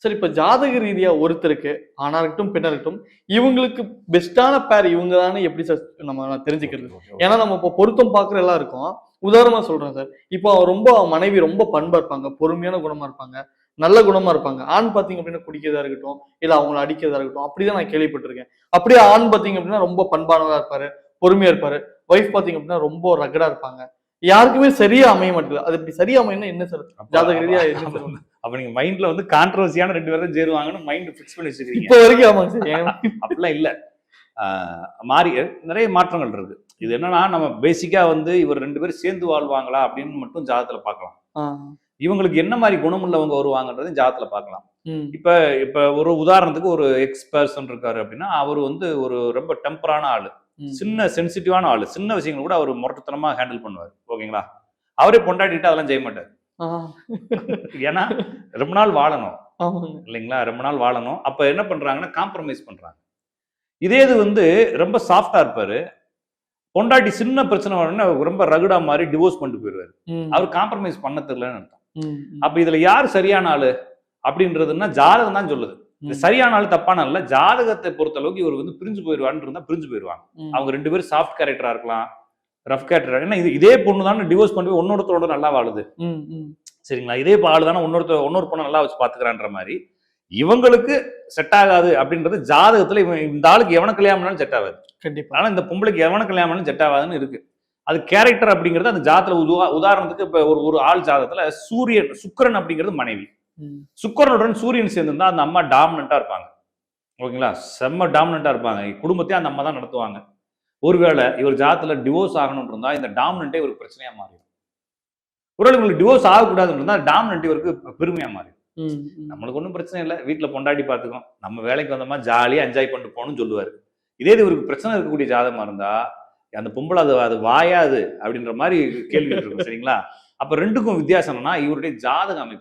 சரி, இப்ப ஜாதக ரீதியா ஒருத்தருக்கு ஆணா இருக்கட்டும், பெண்ணா இருக்கட்டும், இவங்களுக்கு பெஸ்ட்டான பேர் இவங்க தான்னு எப்படி சார் நம்ம தெரிஞ்சுக்கிறது? ஏன்னா நம்ம இப்போ பொருத்தம் பார்க்குற எல்லாம் இருக்கோம். உதாரணமா சொல்றேன் சார். இப்போ அவன் மனைவி ரொம்ப பண்பா இருப்பாங்க, பொறுமையான குணமா இருப்பாங்க, நல்ல குணமா இருப்பாங்க. ஆண் பார்த்தீங்க அப்படின்னா குடிக்கிறதா இருக்கட்டும், இல்ல அவங்கள அடிக்கிறதா இருக்கட்டும், அப்படிதான் நான் கேள்விப்பட்டிருக்கேன். அப்படியே ஆண் பார்த்தீங்க அப்படின்னா ரொம்ப பண்பானவரா இருப்பாரு, பொறுமையா இருப்பாரு. ஒய்ஃப் பார்த்தீங்க அப்படின்னா ரொம்ப ரக்கடா இருப்பாங்க. யாருக்குமே சரியா அமைய மாட்டேங்குது. அது இப்படி சரியா அமையணும்னா என்ன சார்? ஜாதக ரீதியா என்ன சார்? அப்ப நீங்க மைண்ட்ல வந்து கான்ட்ரோவர்சியான 2 பேரும் சேருவாங்கன்னு மைண்ட் ஃபிக்ஸ் பண்ணி வச்சிருக்கீங்க. இப்ப வரைக்கும் ஆமாங்க சார். அப்படிலாம் இல்ல. மாறி நிறைய மாற்றங்கள் இருக்கு. இது என்னன்னா நம்ம பேசிக்கா வந்து இவர் 2 பேரும் சேர்ந்து வாழ்வாங்களா அப்படின்னு மட்டும் ஜாதகத்துல பார்க்கலாம். இவங்களுக்கு என்ன மாதிரி குணம் உள்ளவங்க வருவாங்கன்றதையும் ஜாதகத்துல பார்க்கலாம். இப்ப இப்ப ஒரு உதாரணத்துக்கு ஒரு எக்ஸ் பர்சன் இருக்காரு அப்படின்னா அவர் வந்து ஒரு ரொம்ப டெம்பரான ஆளு, சின்ன சென்சிட்டிவான ஆளு, சின்ன விஷயங்கள் கூட அவர் முரட்டுத்தனமா ஹேண்டில் பண்ணுவார். ஓகேங்களா? அவரே பொண்டாட்டிட்டு அதெல்லாம் செய்ய மாட்டார். ஏன்னா ரொம்ப நாள் வாழணும் இல்லைங்களா? ரொம்ப நாள் வாழணும். அப்ப என்ன பண்றாங்கன்னா காம்ப்ரமைஸ் பண்றாங்க. இதே இது வந்து ரொம்ப சாஃப்டா இருப்பாரு. பொண்டாட்டி சின்ன பிரச்சனை வரணும்னா ரொம்ப ரகுடா மாதிரி டிவோர்ஸ் பண்ணிட்டு போயிடுவாரு. அவர் காம்ப்ரமைஸ் பண்ண தெரியலன்னு அர்த்தம். அப்ப இதுல யார் சரியான ஆளு அப்படின்றதுன்னா ஜாதகம் தான் சொல்லுது. சரியான ஆளு தப்பான ஆள், ஜாதகத்தை பொறுத்த அளவுக்கு இவர் வந்து பிரிஞ்சு போயிடுவான்னு இருந்தா பிரிஞ்சு போயிடுவாங்க. அவங்க 2 பேரும் சாஃப்ட் கேரக்டரா இருக்கலாம், ரஃப் கேரக்டர். ஏன்னா இதே பொண்ணு தானே டிவோர்ஸ் பண்ணி போய் ஒன்னொருத்தரோட நல்லா வாழுது. சரிங்களா? இதே ஆளு தானே இன்னொரு பொண்ணு நல்லா வச்சு பாத்துக்கிறான்ற மாதிரி இவங்களுக்கு செட் ஆகாது அப்படின்றது ஜாதகத்துல இந்த ஆளுக்கு எவனை கல்யாணம் பண்ணாலும் செட் ஆகாது. கண்டிப்பா. ஆனா இந்த பொம்பளைக்கு எவனை கல்யாணம் பண்ணாலும் செட் ஆகாதுன்னு இருக்கு. அது கேரக்டர் அப்படிங்கிறது அந்த ஜாதகத்துல உதாரணத்துக்கு இப்ப ஒரு ஆள் ஜாதகத்துல சுக்கிரன் அப்படிங்கிறது மனைவி. சுக்கிரனுடன் சூரியன் சேர்ந்திருந்தா அந்த அம்மா டாமினண்டா இருப்பாங்க. ஓகேங்களா? செம்ம டாமினண்டா இருப்பாங்க. குடும்பத்தையும் அந்த அம்மா தான் நடத்துவாங்க. ஒருவேளை இவர் ஜாதகத்துல டிவோர்ஸ் ஆகணும்னு இருந்தா இந்த டாமினண்டே ஒரு பிரச்சனையா மாறிடும். ஒருவேளை உங்களுக்கு டிவோர்ஸ் ஆகக்கூடாதுன்னு இருந்தா டாமினண்ட் இவருக்கு பெருமையா மாறிடும். நம்மளுக்கு ஒன்றும் பிரச்சனை இல்லை, வீட்டுல பொண்டாட்டி பாத்துக்கோம், நம்ம வேலைக்கு வந்தோமா ஜாலியா என்ஜாய் பண்ணிட்டு போகணும்னு சொல்லுவாரு. இதே இவருக்கு பிரச்சனை இருக்கக்கூடிய ஜாதகமா இருந்தா அந்த பொம்பளை அது வாயாது அப்படின்ற மாதிரி கேள்வி இருக்கும். சரிங்களா? அப்ப ரெண்டுக்கும் வித்தியாசம் என்னன்னா இவருடைய ஜாதக அமைப்பு.